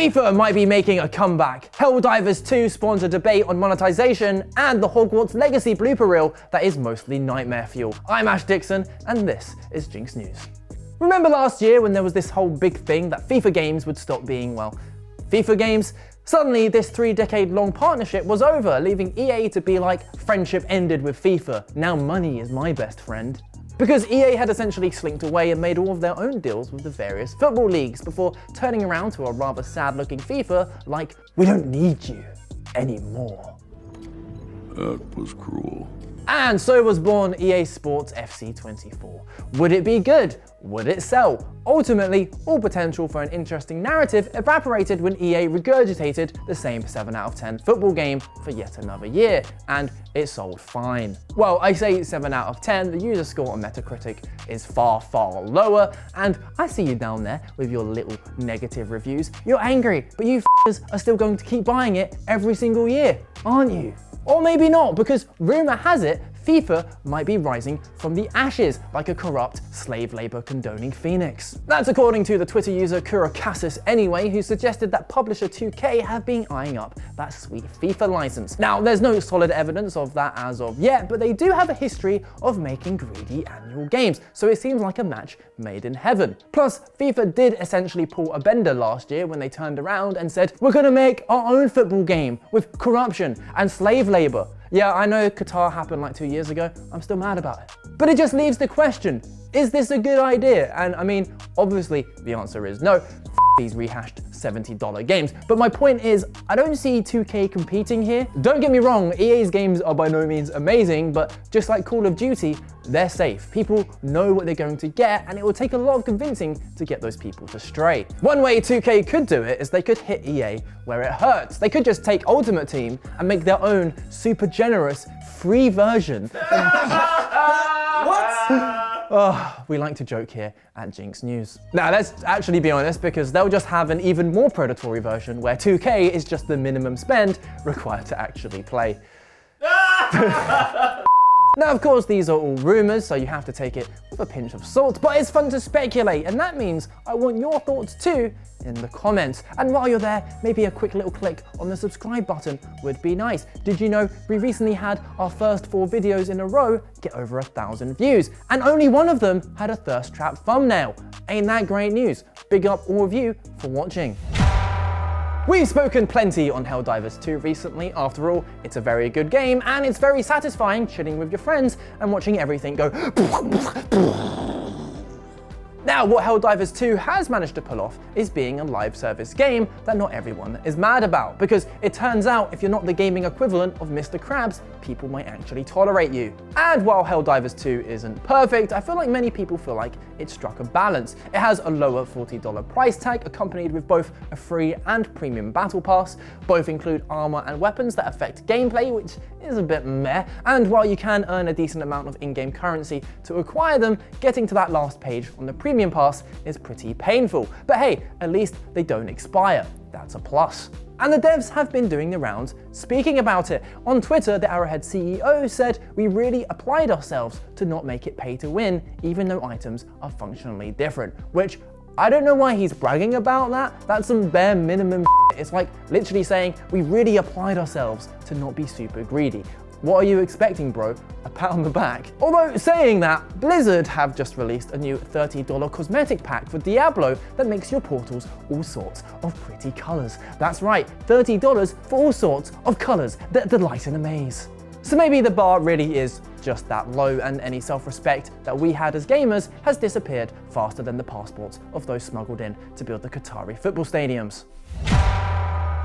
FIFA might be making a comeback. Helldivers 2 spawns a debate on monetization, and the Hogwarts Legacy blooper reel that is mostly nightmare fuel. I'm Ash Dixon, and this is GINX News. Remember last year when there was this whole big thing that FIFA games would stop being, well, FIFA games? Suddenly, this 3-decade-long partnership was over, leaving EA to be like, friendship ended with FIFA, now money is my best friend. Because EA had essentially slinked away and made all of their own deals with the various football leagues before turning around to a rather sad-looking FIFA like, we don't need you anymore. That was cruel. And so was born EA Sports FC 24. Would it be good? Would it sell? Ultimately, all potential for an interesting narrative evaporated when EA regurgitated the same 7 out of 10 football game for yet another year, and it sold fine. Well, I say 7 out of 10, the user score on Metacritic is far, far lower, and I see you down there with your little negative reviews. You're angry, but you f***ers are still going to keep buying it every single year, aren't you? Or maybe not, because rumor has it FIFA might be rising from the ashes like a corrupt, slave labor condoning phoenix. That's according to the Twitter user Kurokassis anyway, who suggested that publisher 2K have been eyeing up that sweet FIFA license. Now, there's no solid evidence of that as of yet, but they do have a history of making greedy annual games, so it seems like a match made in heaven. Plus, FIFA did essentially pull a bender last year when they turned around and said, we're gonna make our own football game with corruption and slave labor. Yeah, I know Qatar happened like 2 years ago, I'm still mad about it. But it just leaves the question, is this a good idea? And I mean, obviously the answer is no, these rehashed $70 games. But my point is, I don't see 2K competing here. Don't get me wrong, EA's games are by no means amazing, but just like Call of Duty, they're safe. People know what they're going to get, and it will take a lot of convincing to get those people to stray. One way 2K could do it is they could hit EA where it hurts. They could just take Ultimate Team and make their own super generous, free version. What? Oh, we like to joke here at GINX News. Now, let's actually be honest, because they'll just have an even more predatory version where 2K is just the minimum spend required to actually play. Now, of course, these are all rumors, so you have to take it with a pinch of salt, but it's fun to speculate, and that means I want your thoughts too in the comments. And while you're there, maybe a quick little click on the subscribe button would be nice. Did you know we recently had our first 4 videos in a row get over 1,000 views, and only one of them had a thirst trap thumbnail? Ain't that great news? Big up all of you for watching. We've spoken plenty on Helldivers 2 recently. After all, it's a very good game, and it's very satisfying chilling with your friends and watching everything go. Now, what Helldivers 2 has managed to pull off is being a live service game that not everyone is mad about, because it turns out if you're not the gaming equivalent of Mr. Krabs, people might actually tolerate you. And while Helldivers 2 isn't perfect, I feel like many people feel like it struck a balance. It has a lower $40 price tag accompanied with both a free and premium battle pass. Both include armor and weapons that affect gameplay, which is a bit meh. And while you can earn a decent amount of in-game currency to acquire them, getting to that last page on the premium pass is pretty painful. But hey, at least they don't expire. That's a plus. And the devs have been doing the rounds speaking about it. On Twitter, the Arrowhead CEO said, we really applied ourselves to not make it pay to win, even though items are functionally different. Which, I don't know why he's bragging about that. That's some bare minimum shit. It's like literally saying, we really applied ourselves to not be super greedy. What are you expecting, bro? A pat on the back? Although, saying that, Blizzard have just released a new $30 cosmetic pack for Diablo that makes your portals all sorts of pretty colors. That's right, $30 for all sorts of colors that delight and amaze. So maybe the bar really is just that low, and any self-respect that we had as gamers has disappeared faster than the passports of those smuggled in to build the Qatari football stadiums.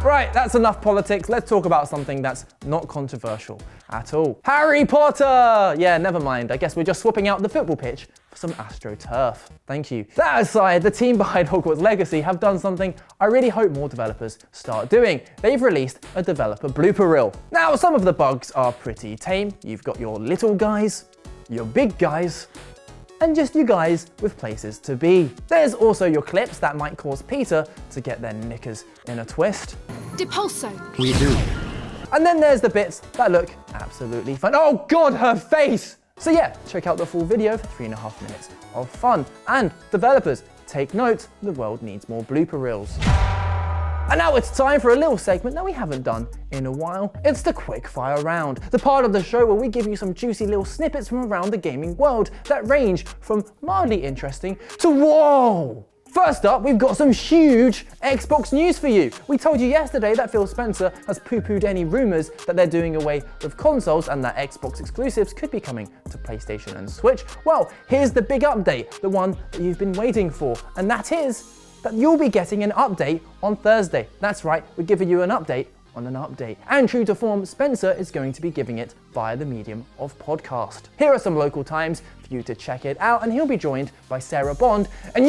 Right, that's enough politics. Let's talk about something that's not controversial at all. Harry Potter! Yeah, never mind. I guess we're just swapping out the football pitch for some AstroTurf. Thank you. That aside, the team behind Hogwarts Legacy have done something I really hope more developers start doing. They've released a developer blooper reel. Now, some of the bugs are pretty tame. You've got your little guys, your big guys, and just you guys with places to be. There's also your clips that might cause Peter to get their knickers in a twist. Depulso. We do. And then there's the bits that look absolutely fun. Oh God, her face! So yeah, check out the full video for 3.5 minutes of fun. And developers, take note, the world needs more blooper reels. And now it's time for a little segment that we haven't done in a while. It's the Quickfire round, the part of the show where we give you some juicy little snippets from around the gaming world that range from mildly interesting to whoa! First up, we've got some huge Xbox news for you. We told you yesterday that Phil Spencer has poo-pooed any rumors that they're doing away with consoles and that Xbox exclusives could be coming to PlayStation and Switch. Well, here's the big update, the one that you've been waiting for, and that is that you'll be getting an update on Thursday. That's right, we're giving you an update on an update. And true to form, Spencer is going to be giving it via the medium of podcast. Here are some local times for you to check it out, and he'll be joined by Sarah Bond and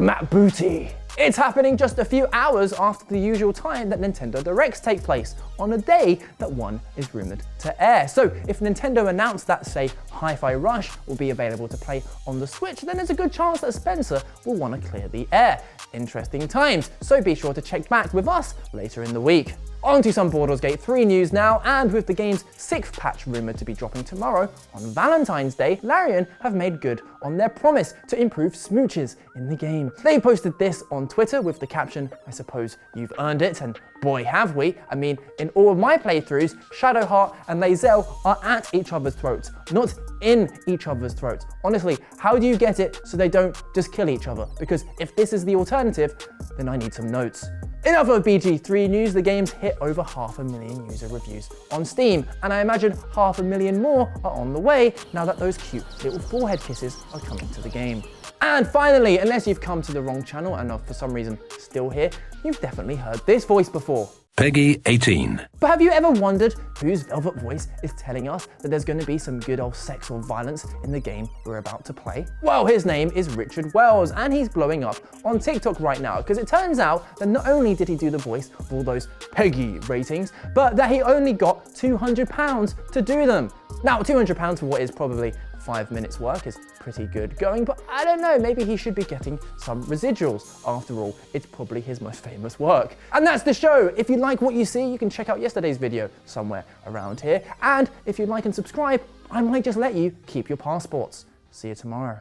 Matt Booty. It's happening just a few hours after the usual time that Nintendo Directs take place, on a day that one is rumored to air. So if Nintendo announced that, say, Hi-Fi Rush will be available to play on the Switch, then there's a good chance that Spencer will want to clear the air. Interesting times, so be sure to check back with us later in the week. On to some Baldur's Gate 3 news now, and with the game's 6th patch rumoured to be dropping tomorrow, on Valentine's Day, Larian have made good on their promise to improve smooches in the game. They posted this on Twitter with the caption, "I suppose you've earned it," and boy have we. I mean, in all of my playthroughs, Shadowheart and Lae'zel are at each other's throats, not in each other's throats. Honestly, how do you get it so they don't just kill each other? Because if this is the alternative, then I need some notes. In other BG3 news, the game's hit over 500,000 user reviews on Steam, and I imagine 500,000 more are on the way now that those cute little forehead kisses are coming to the game. And finally, unless you've come to the wrong channel and are for some reason still here, you've definitely heard this voice before. Peggy 18. But have you ever wondered whose velvet voice is telling us that there's going to be some good old sex or violence in the game we're about to play? Well, his name is Richard Wells, and he's blowing up on TikTok right now because it turns out that not only did he do the voice of all those Peggy ratings, but that he only got £200 to do them. Now, £200 for what is probably 5 minutes work is pretty good going, but I don't know, maybe he should be getting some residuals. After all, it's probably his most famous work. And that's the show. If you like what you see, you can check out yesterday's video somewhere around here. And if you like and subscribe, I might just let you keep your passports. See you tomorrow.